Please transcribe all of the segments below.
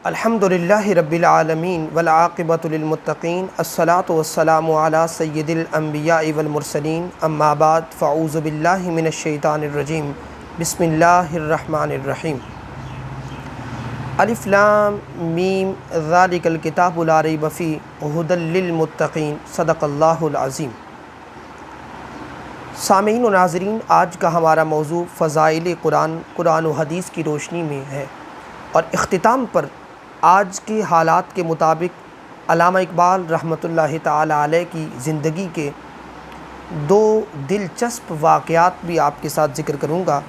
الحمدللہ رب العالمین والعاقبۃ للمتقین الصلاۃ والسلام علی سید الانبیاء والمرسلین اما بعد فاعوذ باللہ من الشیطان الرجیم بسم اللہ الرحمن الرحیم الف لام میم ذالک الکتاب لا ریب فیہ ھدی للمتقین صدق اللہ العظیم۔ سامعین و ناظرین، آج کا ہمارا موضوع فضائل قرآن و حدیث کی روشنی میں ہے، اور اختتام پر آج کے حالات کے مطابق علامہ اقبال رحمۃ اللہ تعالی علیہ کی زندگی کے دو دلچسپ واقعات بھی آپ کے ساتھ ذکر کروں گا۔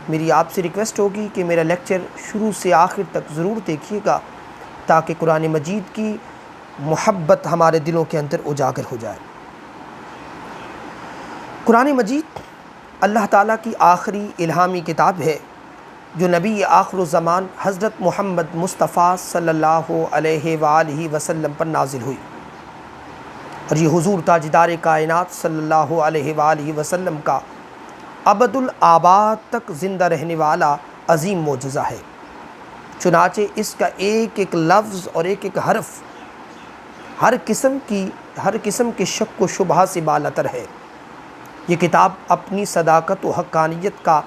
میری آپ سے ریکویسٹ ہوگی کہ میرا لیکچر شروع سے آخر تک ضرور دیکھیے گا، تاکہ قرآن مجید کی محبت ہمارے دلوں کے اندر اجاگر ہو جائے۔ قرآن مجید اللہ تعالیٰ کی آخری الہامی کتاب ہے، جو نبی آخر الزمان حضرت محمد مصطفیٰ صلی اللہ علیہ وآلہ وسلم پر نازل ہوئی، اور یہ حضور تاجدار کائنات صلی اللہ علیہ وآلہ وسلم کا ابد الآباد تک زندہ رہنے والا عظیم معجزہ ہے۔ چنانچہ اس کا ایک ایک لفظ اور ایک ایک حرف ہر قسم کے شک و شبہ سے بالاتر ہے۔ یہ کتاب اپنی صداقت و حقانیت کا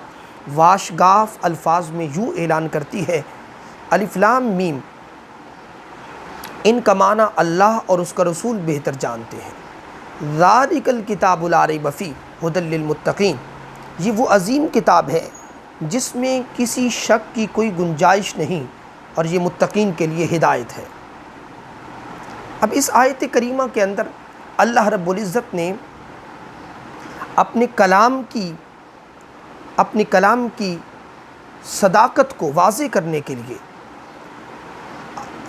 واشگاف الفاظ میں یوں اعلان کرتی ہے: الف لام میم، ان کا معنی اللہ اور اس کا رسول بہتر جانتے ہیں۔ ذالک الکتاب لا ریب فیہ ھدی للمتقین، یہ وہ عظیم کتاب ہے جس میں کسی شک کی کوئی گنجائش نہیں، اور یہ متقین کے لیے ہدایت ہے۔ اب اس آیت کریمہ کے اندر اللہ رب العزت نے اپنے کلام کی صداقت کو واضح کرنے کے لیے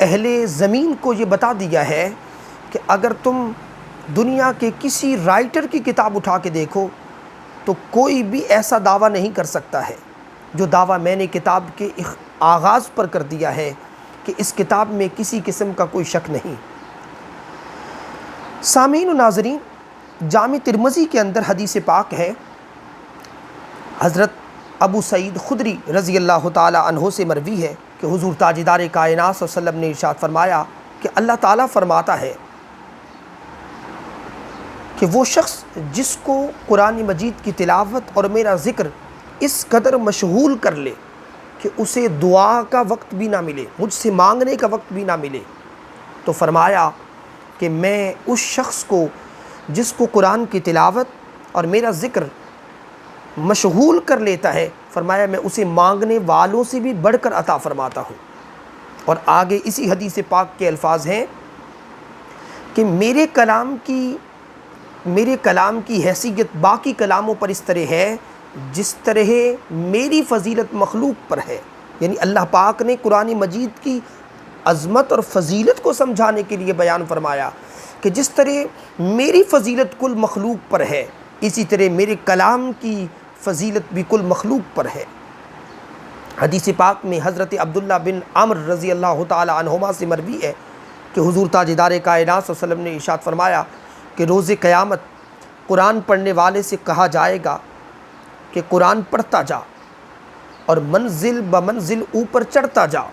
اہل زمین کو یہ بتا دیا ہے کہ اگر تم دنیا کے کسی رائٹر کی کتاب اٹھا کے دیکھو تو کوئی بھی ایسا دعویٰ نہیں کر سکتا ہے جو دعویٰ میں نے کتاب کے آغاز پر کر دیا ہے، کہ اس کتاب میں کسی قسم کا کوئی شک نہیں۔ سامعین و ناظرین، جامع ترمذی کے اندر حدیث پاک ہے، حضرت ابو سعید خدری رضی اللہ تعالی عنہ سے مروی ہے کہ حضور تاجدار کائنات صلی اللہ علیہ وسلم نے ارشاد فرمایا کہ اللہ تعالیٰ فرماتا ہے کہ وہ شخص جس کو قرآن مجید کی تلاوت اور میرا ذکر اس قدر مشغول کر لے کہ اسے دعا کا وقت بھی نہ ملے، مجھ سے مانگنے کا وقت بھی نہ ملے، تو فرمایا کہ میں اس شخص کو جس کو قرآن کی تلاوت اور میرا ذکر مشغول کر لیتا ہے، فرمایا میں اسے مانگنے والوں سے بھی بڑھ کر عطا فرماتا ہوں۔ اور آگے اسی حدیث پاک کے الفاظ ہیں کہ میرے کلام کی حیثیت باقی کلاموں پر اس طرح ہے جس طرح میری فضیلت مخلوق پر ہے۔ یعنی اللہ پاک نے قرآن مجید کی عظمت اور فضیلت کو سمجھانے کے لیے بیان فرمایا کہ جس طرح میری فضیلت کل مخلوق پر ہے، اسی طرح میرے کلام کی فضیلت بھی کل مخلوق پر ہے۔ حدیث پاک میں حضرت عبداللہ بن عمرو رضی اللہ تعالی عنہما سے مروی ہے کہ حضور تاجدار کائنات صلی اللہ علیہ وسلم نے ارشاد فرمایا کہ روز قیامت قرآن پڑھنے والے سے کہا جائے گا کہ قرآن پڑھتا جا، اور منزل بمنزل اوپر چڑھتا جا،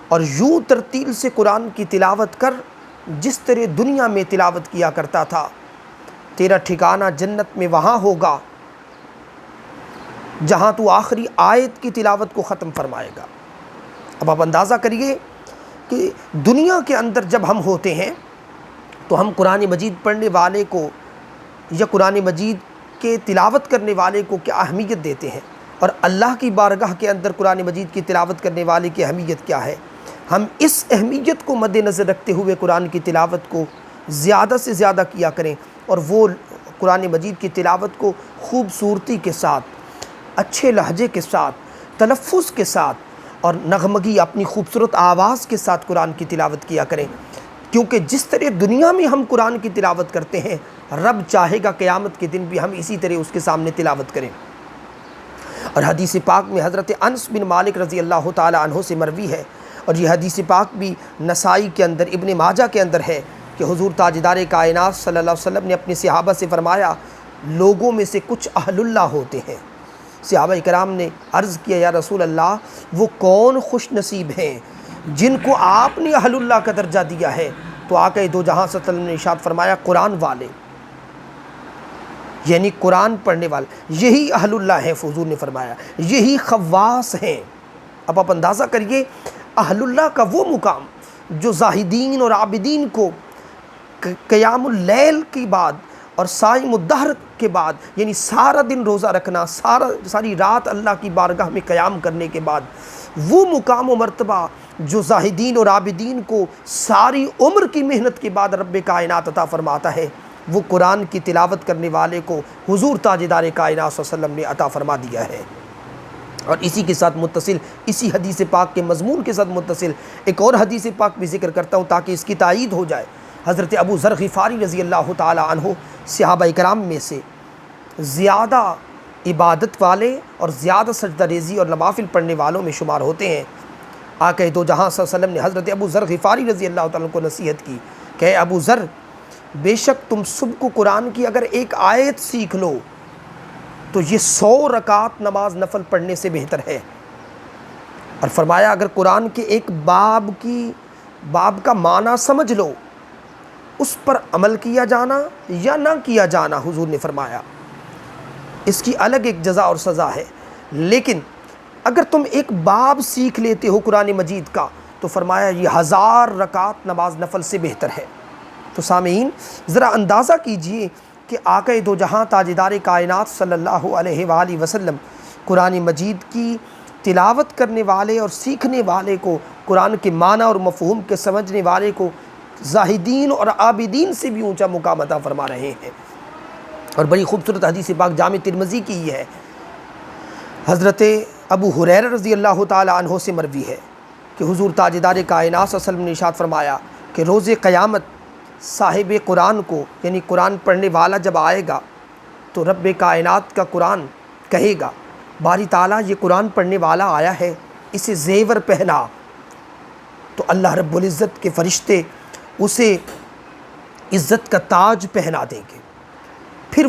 اور یوں ترتیل سے قرآن کی تلاوت کر جس طرح دنیا میں تلاوت کیا کرتا تھا۔ تیرا ٹھکانہ جنت میں وہاں ہوگا جہاں تو آخری آیت کی تلاوت کو ختم فرمائے گا۔ اب آپ اندازہ کریے کہ دنیا کے اندر جب ہم ہوتے ہیں تو ہم قرآن مجید پڑھنے والے کو یا قرآن مجید کے تلاوت کرنے والے کو کیا اہمیت دیتے ہیں، اور اللہ کی بارگاہ کے اندر قرآن مجید کی تلاوت کرنے والے کی اہمیت کیا ہے۔ ہم اس اہمیت کو مد نظر رکھتے ہوئے قرآن کی تلاوت کو زیادہ سے زیادہ کیا کریں، اور وہ قرآن مجید کی تلاوت کو خوبصورتی کے ساتھ، اچھے لہجے کے ساتھ، تلفظ کے ساتھ اور نغمگی اپنی خوبصورت آواز کے ساتھ قرآن کی تلاوت کیا کریں، کیونکہ جس طرح دنیا میں ہم قرآن کی تلاوت کرتے ہیں، رب چاہے گا قیامت کے دن بھی ہم اسی طرح اس کے سامنے تلاوت کریں۔ اور حدیث پاک میں حضرت انس بن مالک رضی اللہ تعالی عنہ سے مروی ہے، اور یہ حدیث پاک بھی نسائی کے اندر، ابن ماجہ کے اندر ہے کہ حضور تاجدار کائنات صلی اللہ علیہ وسلم نے اپنے صحابہ سے فرمایا، لوگوں میں سے کچھ اہل اللہ ہوتے ہیں۔ صحابہ کرام نے عرض کیا، یا رسول اللہ، وہ کون خوش نصیب ہیں جن کو آپ نے اہل اللہ کا درجہ دیا ہے تو آقا دو جہاں صلی اللہ علیہ وسلم نے ارشاد فرمایا قرآن والے، یعنی قرآن پڑھنے والے یہی اہل اللہ ہیں، حضور نے فرمایا یہی خواص ہیں۔ اب آپ اندازہ کریے اہل اللہ کا وہ مقام جو زاہدین اور عابدین کو قیام اللیل کے بعد اور صائم الدہر کے بعد، یعنی سارا دن روزہ رکھنا، ساری رات اللہ کی بارگاہ میں قیام کرنے کے بعد، وہ مقام و مرتبہ جو زاہدین اور عابدین کو ساری عمر کی محنت کے بعد رب کائنات عطا فرماتا ہے، وہ قرآن کی تلاوت کرنے والے کو حضور تاجدار کائنات صلی اللہ علیہ وسلم نے عطا فرما دیا ہے۔ اور اسی کے ساتھ متصل، اسی حدیث پاک کے مضمون کے ساتھ متصل ایک اور حدیث پاک بھی ذکر کرتا ہوں تاکہ اس کی تائید ہو جائے۔ حضرت ابو ذر غفاری رضی اللہ تعالی عنہ صحابہ کرام میں سے زیادہ عبادت والے اور زیادہ سجدہ ریزی اور نوافل پڑھنے والوں میں شمار ہوتے ہیں۔ آقا دو جہاں صلی اللہ علیہ وسلم نے حضرت ابو ذر غفاری رضی اللہ تعالیٰ عنہ کو نصیحت کی کہ اے ابو ذر، بے شک تم صبح کو قرآن کی اگر ایک آیت سیکھ لو تو یہ 100 رکعت نماز نفل پڑھنے سے بہتر ہے۔ اور فرمایا اگر قرآن کے ایک باب کا معنی سمجھ لو، اس پر عمل کیا جانا یا نہ کیا جانا، حضور نے فرمایا اس کی الگ ایک جزا اور سزا ہے، لیکن اگر تم ایک باب سیکھ لیتے ہو قرآن مجید کا تو فرمایا یہ 1000 رکعت نماز نفل سے بہتر ہے۔ تو سامعین ذرا اندازہ کیجئے کہ آقا دو جہاں تاجدار کائنات صلی اللہ علیہ وآلہ وسلم قرآن مجید کی تلاوت کرنے والے اور سیکھنے والے کو، قرآن کے معنی اور مفہوم کے سمجھنے والے کو زاہدین اور عابدین سے بھی اونچا مقام عطا فرما رہے ہیں۔ اور بڑی خوبصورت حدیث پاک جامع ترمذی کی یہ ہے، حضرت ابو ہریرہ رضی اللہ تعالی عنہ سے مروی ہے کہ حضور تاجدار کائنات صلی اللہ علیہ وسلم نے ارشاد فرمایا کہ روز قیامت صاحب قرآن کو، یعنی قرآن پڑھنے والا جب آئے گا تو رب کائنات کا قرآن کہے گا باری تعالیٰ یہ قرآن پڑھنے والا آیا ہے، اسے زیور پہنا۔ تو اللہ رب العزت کے فرشتے اسے عزت کا تاج پہنا دیں گے۔ پھر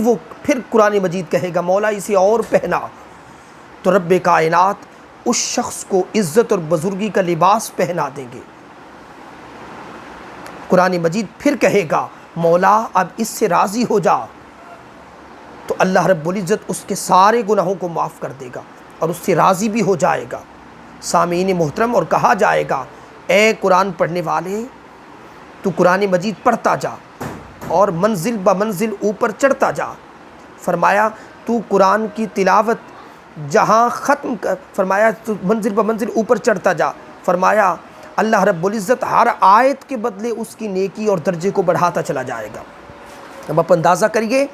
قرآن مجید کہے گا مولا اسے اور پہنا، تو رب کائنات اس شخص کو عزت اور بزرگی کا لباس پہنا دیں گے۔ قرآن مجید پھر کہے گا مولا اب اس سے راضی ہو جا، تو اللہ رب العزت اس کے سارے گناہوں کو معاف کر دے گا اور اس سے راضی بھی ہو جائے گا۔ سامعین محترم، اور کہا جائے گا اے قرآن پڑھنے والے تو قرآن مجید پڑھتا جا اور منزل بمنزل اوپر چڑھتا جا۔ فرمایا تو قرآن کی تلاوت جہاں ختم فرمایا تو منزل بمنزل اوپر چڑھتا جا۔ فرمایا اللہ رب العزت ہر آیت کے بدلے اس کی نیکی اور درجے کو بڑھاتا چلا جائے گا۔ اب آپ اندازہ کریے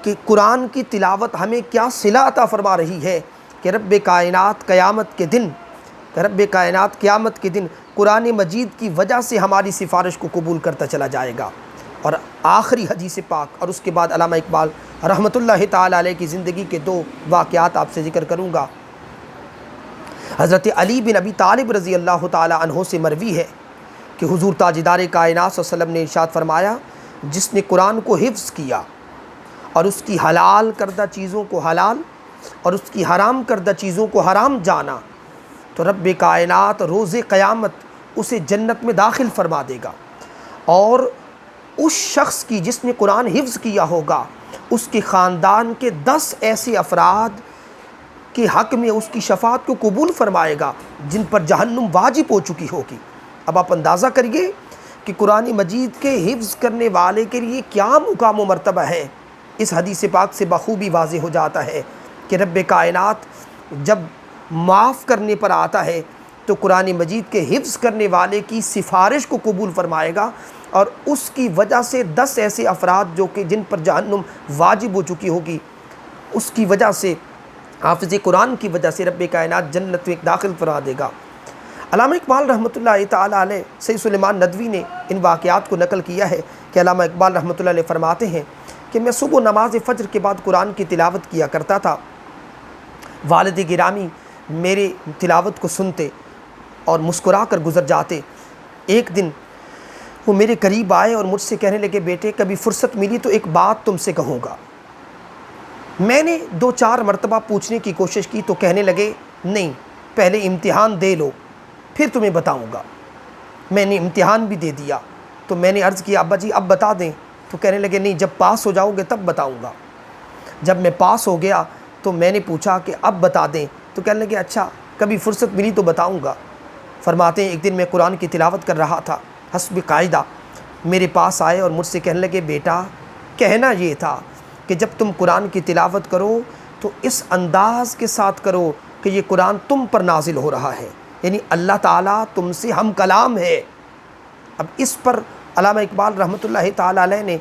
کہ قرآن کی تلاوت ہمیں کیا صلہ عطا فرما رہی ہے کہ رب کائنات قیامت کے دن قرآن مجید کی وجہ سے ہماری سفارش کو قبول کرتا چلا جائے گا۔ اور آخری حدیث پاک اور اس کے بعد علامہ اقبال رحمۃ اللہ تعالی علیہ کی زندگی کے 2 واقعات آپ سے ذکر کروں گا۔ حضرت علی بن ابی طالب رضی اللہ تعالی عنہ سے مروی ہے کہ حضور تاجدار کائنات صلی اللہ علیہ وسلم نے ارشاد فرمایا جس نے قرآن کو حفظ کیا اور اس کی حلال کردہ چیزوں کو حلال اور اس کی حرام کردہ چیزوں کو حرام جانا تو رب کائنات روز قیامت اسے جنت میں داخل فرما دے گا۔ اور اس شخص کی جس نے قرآن حفظ کیا ہوگا اس کے خاندان کے 10 ایسے افراد کے حق میں اس کی شفاعت کو قبول فرمائے گا جن پر جہنم واجب ہو چکی ہوگی۔ اب آپ اندازہ کریے کہ قرآن مجید کے حفظ کرنے والے کے لیے کیا مقام و مرتبہ ہے۔ اس حدیث پاک سے بخوبی واضح ہو جاتا ہے کہ رب کائنات جب معاف کرنے پر آتا ہے تو قرآن مجید کے حفظ کرنے والے کی سفارش کو قبول فرمائے گا، اور اس کی وجہ سے 10 ایسے افراد جو کہ جن پر جہنم واجب ہو چکی ہوگی، اس کی وجہ سے حافظ قرآن کی وجہ سے رب کائنات جنت میں داخل فرما دے گا۔ علامہ اقبال رحمۃ اللہ تعالی علیہ سید سلیمان ندوی نے ان واقعات کو نقل کیا ہے کہ علامہ اقبال رحمۃ اللہ علیہ فرماتے ہیں کہ میں صبح نماز فجر کے بعد قرآن کی تلاوت کیا کرتا تھا، والد گرامی میرے تلاوت کو سنتے اور مسکرا کر گزر جاتے۔ ایک دن وہ میرے قریب آئے اور مجھ سے کہنے لگے بیٹے کبھی فرصت ملی تو ایک بات تم سے کہوں گا۔ میں نے 2-4 مرتبہ پوچھنے کی کوشش کی تو کہنے لگے نہیں، پہلے امتحان دے لو پھر تمہیں بتاؤں گا۔ میں نے امتحان بھی دے دیا۔ تو میں نے عرض کیا ابا جی اب بتا دیں، تو کہنے لگے نہیں جب پاس ہو جاؤ گے تب بتاؤں گا۔ جب میں پاس ہو گیا تو میں نے پوچھا کہ اب بتا دیں، تو کہنے لگے اچھا کبھی فرصت ملی تو بتاؤں گا۔ فرماتے ہیں ایک دن میں قرآن کی تلاوت کر رہا تھا، حسب قاعدہ میرے پاس آئے اور مجھ سے کہنے لگے بیٹا کہنا یہ تھا کہ جب تم قرآن کی تلاوت کرو تو اس انداز کے ساتھ کرو کہ یہ قرآن تم پر نازل ہو رہا ہے، یعنی اللہ تعالیٰ تم سے ہم کلام ہے۔ اب اس پر علامہ اقبال رحمۃ اللہ تعالیٰ علیہ نے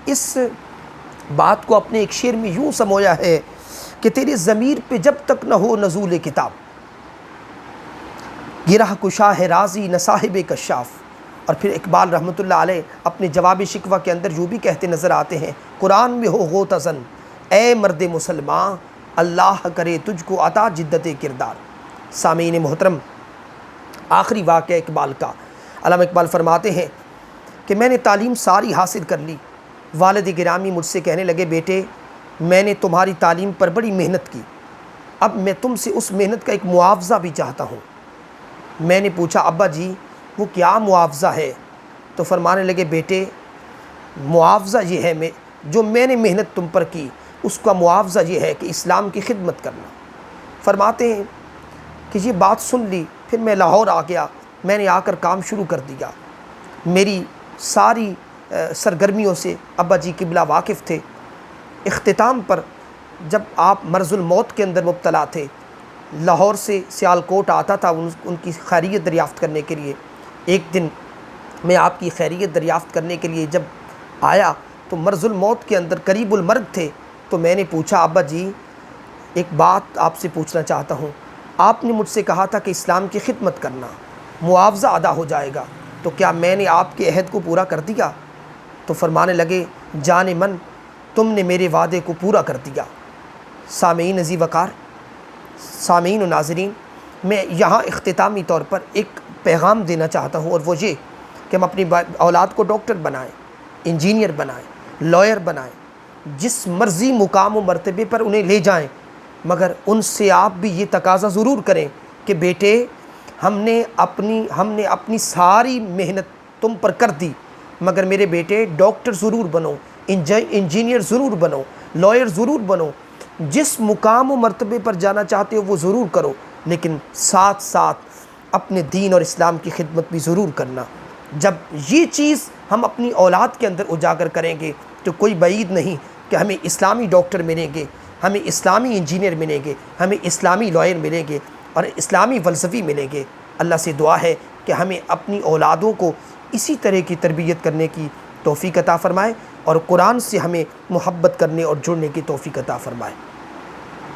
اس بات کو اپنے ایک شعر میں یوں سمویا ہے کہ تیرے ضمیر پہ جب تک نہ ہو نزول کتاب، گرہ کشا ہے رازی نہ صاحب کشاف۔ اور پھر اقبال رحمۃ اللہ علیہ اپنے جواب شکوہ کے اندر یوں بھی کہتے نظر آتے ہیں، قرآن میں ہو غوطہ زن اے مرد مسلمان، اللہ کرے تجھ کو عطا جدت کردار۔ سامعین محترم، آخری واقعہ اقبال کا، علامہ اقبال فرماتے ہیں کہ میں نے تعلیم ساری حاصل کر لی، والد گرامی مجھ سے کہنے لگے بیٹے میں نے تمہاری تعلیم پر بڑی محنت کی، اب میں تم سے اس محنت کا ایک معاوضہ بھی چاہتا ہوں۔ میں نے پوچھا ابا جی وہ کیا معاوضہ ہے؟ تو فرمانے لگے بیٹے معاوضہ یہ ہے جو میں نے محنت تم پر کی اس کا معاوضہ یہ ہے کہ اسلام کی خدمت کرنا۔ فرماتے ہیں کہ یہ بات سن لی، پھر میں لاہور آ گیا، میں نے آ کر کام شروع کر دیا۔ میری ساری سرگرمیوں سے ابا جی قبلہ واقف تھے۔ اختتام پر جب آپ مرض الموت کے اندر مبتلا تھے، لاہور سے سیالکوٹ آتا تھا ان کی خیریت دریافت کرنے کے لیے۔ ایک دن میں آپ کی خیریت دریافت کرنے کے لیے جب آیا تو مرض الموت کے اندر قریب المرگ تھے، تو میں نے پوچھا ابا جی ایک بات آپ سے پوچھنا چاہتا ہوں، آپ نے مجھ سے کہا تھا کہ اسلام کی خدمت کرنا معاوضہ ادا ہو جائے گا، تو کیا میں نے آپ کے عہد کو پورا کر دیا؟ تو فرمانے لگے جان من تم نے میرے وعدے کو پورا کر دیا۔ سامعین عزیز وقار، سامعین و ناظرین، میں یہاں اختتامی طور پر ایک پیغام دینا چاہتا ہوں، اور وہ یہ کہ ہم اپنی اولاد کو ڈاکٹر بنائیں، انجینئر بنائیں، لائر بنائیں، جس مرضی مقام و مرتبے پر انہیں لے جائیں، مگر ان سے آپ بھی یہ تقاضا ضرور کریں کہ بیٹے ہم نے اپنی ساری محنت تم پر کر دی، مگر میرے بیٹے ڈاکٹر ضرور بنو، انجینئر ضرور بنو، لائر ضرور بنو، جس مقام و مرتبے پر جانا چاہتے ہو وہ ضرور کرو، لیکن ساتھ ساتھ اپنے دین اور اسلام کی خدمت بھی ضرور کرنا۔ جب یہ چیز ہم اپنی اولاد کے اندر اجاگر کریں گے تو کوئی بعید نہیں کہ ہمیں اسلامی ڈاکٹر ملیں گے، ہمیں اسلامی انجینئر ملیں گے، ہمیں اسلامی لائر ملیں گے اور اسلامی فلسفی ملیں گے۔ اللہ سے دعا ہے کہ ہمیں اپنی اولادوں کو اسی طرح کی تربیت کرنے کی توفیق عطا فرمائے اور قرآن سے ہمیں محبت کرنے اور جڑنے کی توفیق عطا فرمائے۔